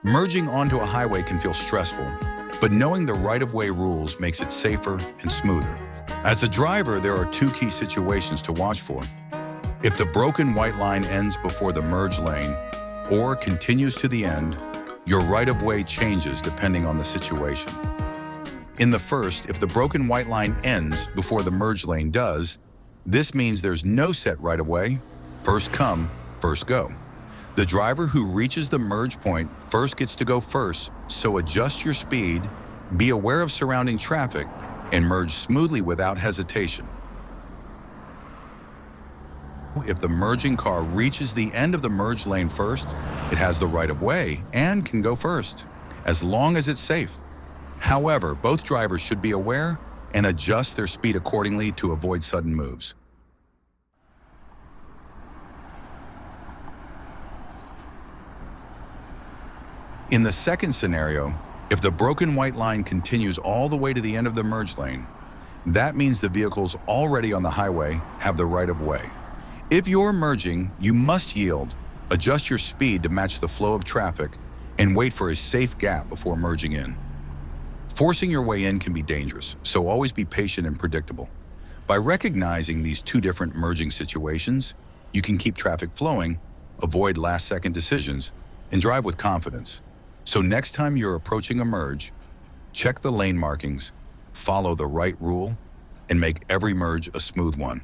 Merging onto a highway can feel stressful, but knowing the right-of-way rules makes it safer and smoother. As a driver, there are two key situations to watch for. If the broken white line ends before the merge lane or continues to the end, your right-of-way changes depending on the situation. In the first, if the broken white line ends before the merge lane does, this means there's no set right-of-way, first come, first go. The driver who reaches the merge point first gets to go first, so adjust your speed, be aware of surrounding traffic, and merge smoothly without hesitation. If the merging car reaches the end of the merge lane first, it has the right-of-way and can go first, as long as it's safe. However, both drivers should be aware and adjust their speed accordingly to avoid sudden moves. In the second scenario, if the broken white line continues all the way to the end of the merge lane, that means the vehicles already on the highway have the right-of-way. If you're merging, you must yield, adjust your speed to match the flow of traffic, and wait for a safe gap before merging in. Forcing your way in can be dangerous, so always be patient and predictable. By recognizing these two different merging situations, you can keep traffic flowing, avoid last-second decisions, and drive with confidence. So next time you're approaching a merge, check the lane markings, follow the right rule, and make every merge a smooth one.